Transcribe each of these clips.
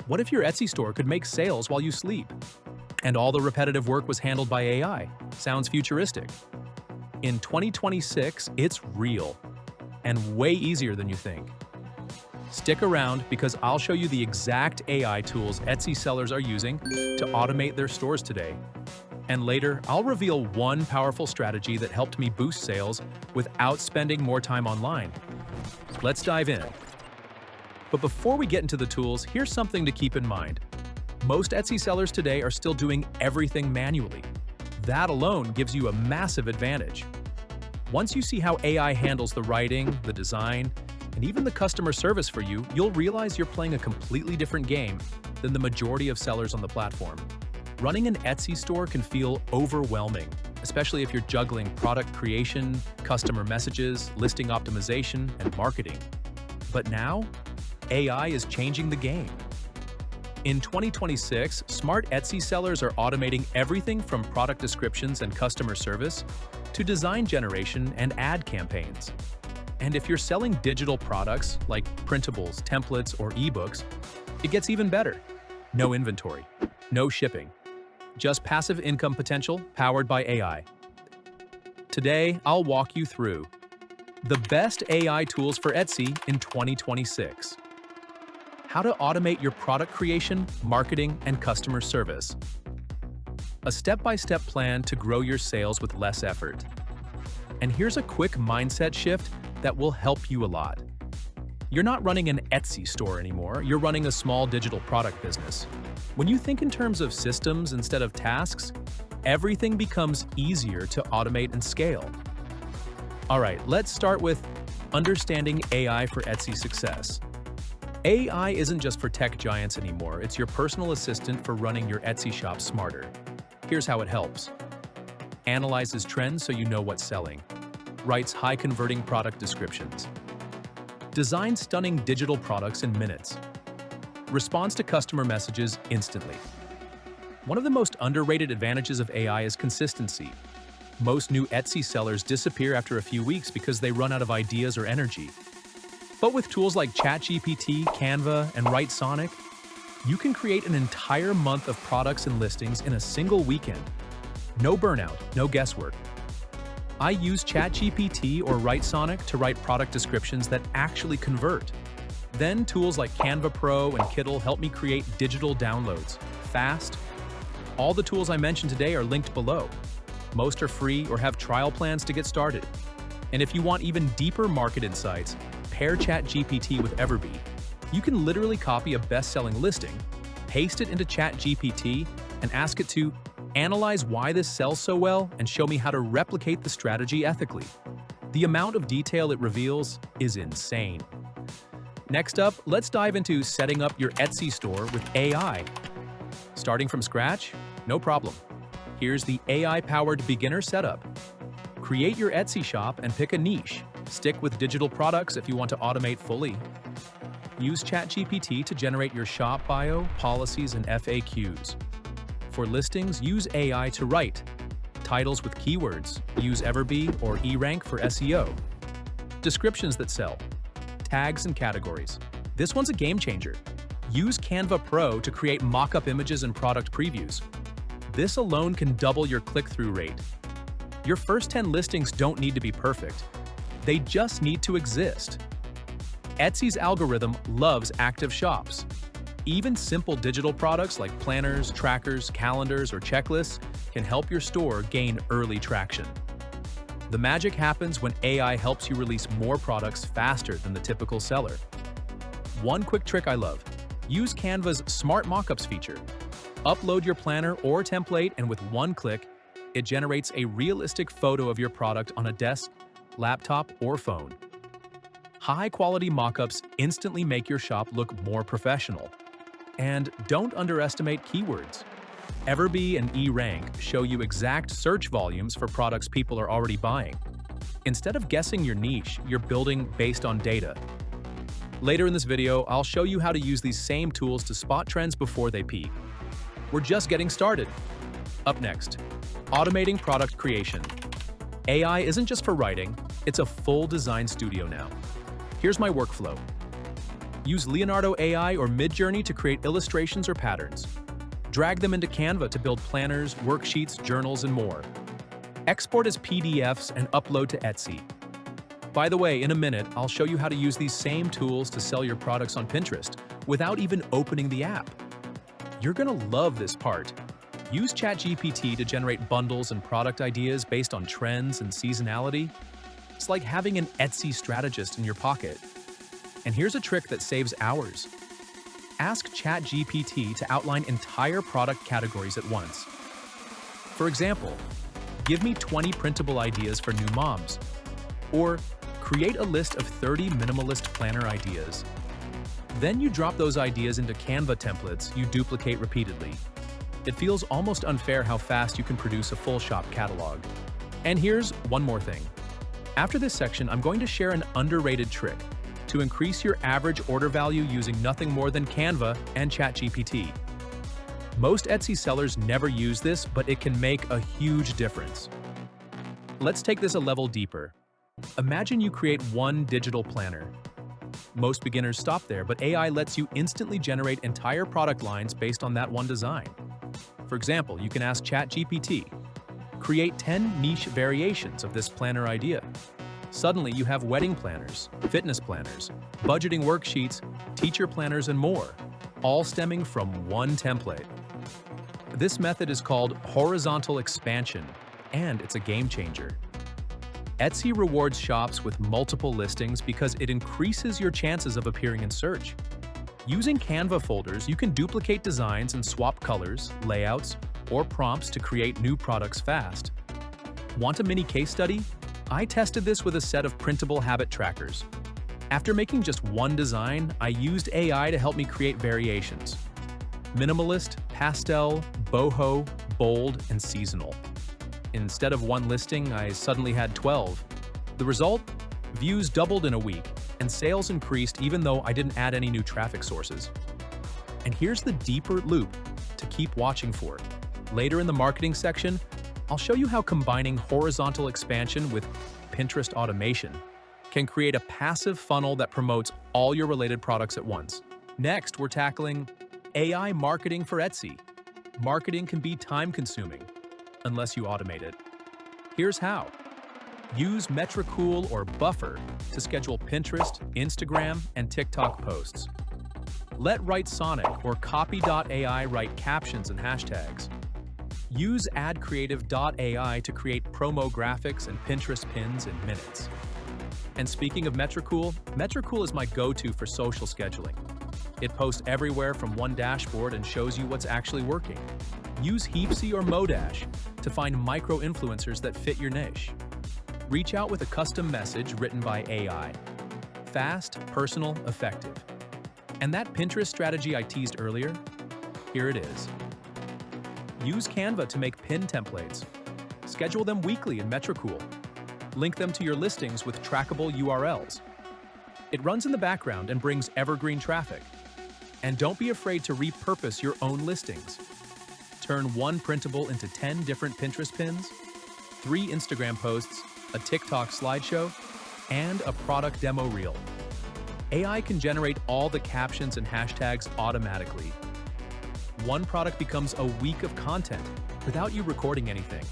What if your Etsy store could make sales while you sleep? And all the repetitive work was handled by AI? Sounds futuristic. In 2026, it's real, and way easier than you think. Stick around because I'll show you the exact AI tools Etsy sellers are using to automate their stores today. And later, I'll reveal one powerful strategy that helped me boost sales without spending more time online. Let's dive in. But before we get into the tools, here's something to keep in mind. Most Etsy sellers today are still doing everything manually. That alone gives you a massive advantage. Once you see how AI handles the writing, the design, and even the customer service for you, you'll realize you're playing a completely different game than the majority of sellers on the platform. Running an Etsy store can feel overwhelming, especially if you're juggling product creation, customer messages, listing optimization, and marketing. But now, AI is changing the game. In 2026, smart Etsy sellers are automating everything from product descriptions and customer service to design generation and ad campaigns. And if you're selling digital products like printables, templates, or ebooks, it gets even better. No inventory, no shipping, just passive income potential powered by AI. Today, I'll walk you through the best AI tools for Etsy in 2026. How to automate your product creation, marketing, and customer service. A step-by-step plan to grow your sales with less effort. And here's a quick mindset shift that will help you a lot. You're not running an Etsy store anymore, you're running a small digital product business. When you think in terms of systems instead of tasks, everything becomes easier to automate and scale. All right, let's start with understanding AI for Etsy success. AI isn't just for tech giants anymore, it's your personal assistant for running your Etsy shop smarter. Here's how it helps. Analyzes trends so you know what's selling. Writes high-converting product descriptions. Designs stunning digital products in minutes. Responds to customer messages instantly. One of the most underrated advantages of AI is consistency. Most new Etsy sellers disappear after a few weeks because they run out of ideas or energy. But with tools like ChatGPT, Canva, and WriteSonic, you can create an entire month of products and listings in a single weekend. No burnout, no guesswork. I use ChatGPT or WriteSonic to write product descriptions that actually convert. Then tools like Canva Pro and Kittle help me create digital downloads, fast. All the tools I mentioned today are linked below. Most are free or have trial plans to get started. And if you want even deeper market insights, pair ChatGPT with Everbee. You can literally copy a best-selling listing, paste it into ChatGPT, and ask it to analyze why this sells so well and show me how to replicate the strategy ethically. The amount of detail it reveals is insane. Next up, let's dive into setting up your Etsy store with AI. Starting from scratch? No problem. Here's the AI-powered beginner setup. Create your Etsy shop and pick a niche. Stick with digital products if you want to automate fully. Use ChatGPT to generate your shop bio, policies, and FAQs. For listings, use AI to write. Titles with keywords, use Everbee or eRank for SEO. Descriptions that sell. Tags and categories. This one's a game changer. Use Canva Pro to create mock-up images and product previews. This alone can double your click-through rate. Your first 10 listings don't need to be perfect. They just need to exist. Etsy's algorithm loves active shops. Even simple digital products like planners, trackers, calendars, or checklists can help your store gain early traction. The magic happens when AI helps you release more products faster than the typical seller. One quick trick I love: use Canva's Smart Mockups feature. Upload your planner or template, and with one click, it generates a realistic photo of your product on a desk, laptop, or phone. High-quality mockups instantly make your shop look more professional. And don't underestimate keywords. Everbee and eRank show you exact search volumes for products people are already buying. Instead of guessing your niche, you're building based on data. Later in this video, I'll show you how to use these same tools to spot trends before they peak. We're just getting started. Up next, automating product creation. AI isn't just for writing, it's a full design studio now. Here's my workflow. Use Leonardo AI or Midjourney to create illustrations or patterns. Drag them into Canva to build planners, worksheets, journals, and more. Export as PDFs and upload to Etsy. By the way, in a minute, I'll show you how to use these same tools to sell your products on Pinterest without even opening the app. You're gonna love this part. Use ChatGPT to generate bundles and product ideas based on trends and seasonality. It's like having an Etsy strategist in your pocket. And here's a trick that saves hours. Ask ChatGPT to outline entire product categories at once. For example, give me 20 printable ideas for new moms. Or create a list of 30 minimalist planner ideas. Then you drop those ideas into Canva templates you duplicate repeatedly. It feels almost unfair how fast you can produce a full shop catalog. And here's one more thing. After this section, I'm going to share an underrated trick to increase your average order value using nothing more than Canva and ChatGPT. Most Etsy sellers never use this, but it can make a huge difference. Let's take this a level deeper. Imagine you create one digital planner. Most beginners stop there, but AI lets you instantly generate entire product lines based on that one design. For example, you can ask ChatGPT, create 10 niche variations of this planner idea. Suddenly, you have wedding planners, fitness planners, budgeting worksheets, teacher planners, and more, all stemming from one template. This method is called horizontal expansion, and it's a game changer. Etsy rewards shops with multiple listings because it increases your chances of appearing in search. Using Canva folders, you can duplicate designs and swap colors, layouts, or prompts to create new products fast. Want a mini case study? I tested this with a set of printable habit trackers. After making just one design, I used AI to help me create variations: minimalist, pastel, boho, bold, and seasonal. Instead of one listing, I suddenly had 12. The result? Views doubled in a week, and sales increased even though I didn't add any new traffic sources. And here's the deeper loop to keep watching for. Later in the marketing section, I'll show you how combining horizontal expansion with Pinterest automation can create a passive funnel that promotes all your related products at once. Next, we're tackling AI marketing for Etsy. Marketing can be time-consuming unless you automate it. Here's how. Use Metricool or Buffer to schedule Pinterest, Instagram, and TikTok posts. Let WriteSonic or Copy.ai write captions and hashtags. Use AdCreative.ai to create promo graphics and Pinterest pins in minutes. And speaking of Metricool, Metricool is my go-to for social scheduling. It posts everywhere from one dashboard and shows you what's actually working. Use Heapsy or Modash to find micro-influencers that fit your niche. Reach out with a custom message written by AI. Fast, personal, effective. And that Pinterest strategy I teased earlier? Here it is. Use Canva to make pin templates. Schedule them weekly in Metricool. Link them to your listings with trackable URLs. It runs in the background and brings evergreen traffic. And don't be afraid to repurpose your own listings. Turn one printable into 10 different Pinterest pins, 3 Instagram posts, a TikTok slideshow, and a product demo reel. AI can generate all the captions and hashtags automatically. One product becomes a week of content without you recording anything.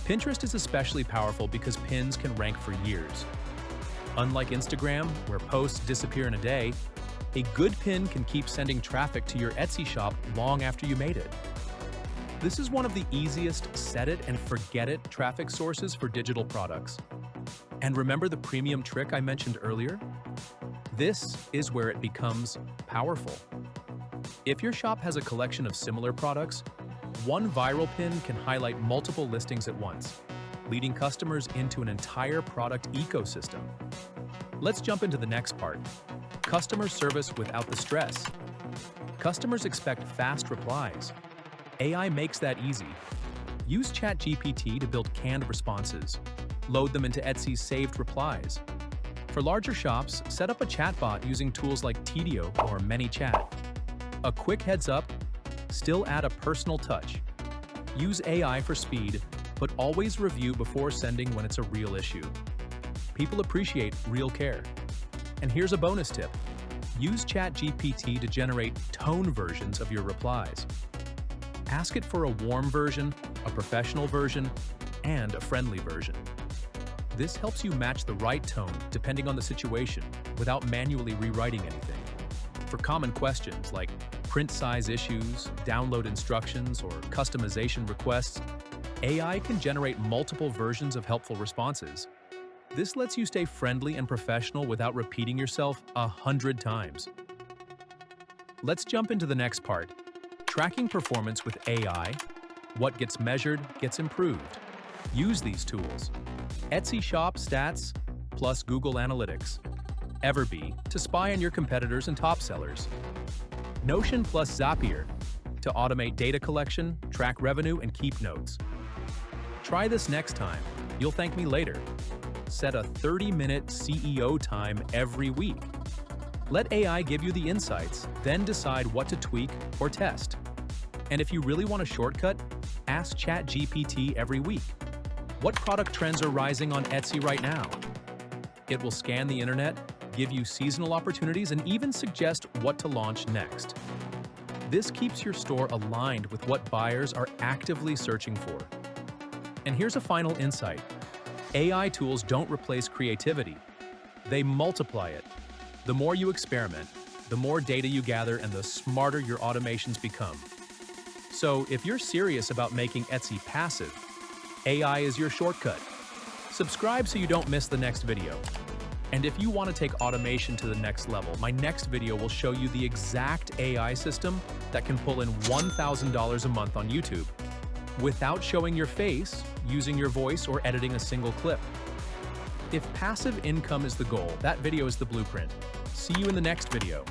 Pinterest is especially powerful because pins can rank for years. Unlike Instagram, where posts disappear in a day, a good pin can keep sending traffic to your Etsy shop long after you made it. This is one of the easiest set-it-and-forget-it traffic sources for digital products. And remember the premium trick I mentioned earlier? This is where it becomes powerful. If your shop has a collection of similar products, one viral pin can highlight multiple listings at once, leading customers into an entire product ecosystem. Let's jump into the next part: customer service without the stress. Customers expect fast replies. AI makes that easy. Use ChatGPT to build canned responses. Load them into Etsy's saved replies. For larger shops, set up a chatbot using tools like Tidio or ManyChat. A quick heads up, still add a personal touch. Use AI for speed, but always review before sending when it's a real issue. People appreciate real care. And here's a bonus tip. Use ChatGPT to generate tone versions of your replies. Ask it for a warm version, a professional version, and a friendly version. This helps you match the right tone depending on the situation without manually rewriting anything. For common questions like print size issues, download instructions, or customization requests, AI can generate multiple versions of helpful responses. This lets you stay friendly and professional without repeating yourself 100 times. Let's jump into the next part. Tracking performance with AI. What gets measured gets improved. Use these tools. Etsy Shop Stats plus Google Analytics. Everbee to spy on your competitors and top sellers. Notion plus Zapier to automate data collection, track revenue, and keep notes. Try this next time. You'll thank me later. Set a 30-minute CEO time every week. Let AI give you the insights, then decide what to tweak or test. And if you really want a shortcut, ask ChatGPT every week. What product trends are rising on Etsy right now? It will scan the internet, give you seasonal opportunities, and even suggest what to launch next. This keeps your store aligned with what buyers are actively searching for. And here's a final insight. AI tools don't replace creativity. They multiply it. The more you experiment, the more data you gather, and the smarter your automations become. So if you're serious about making Etsy passive, AI is your shortcut. Subscribe so you don't miss the next video. And if you want to take automation to the next level, my next video will show you the exact AI system that can pull in $1,000 a month on YouTube without showing your face, using your voice, or editing a single clip. If passive income is the goal, that video is the blueprint. See you in the next video.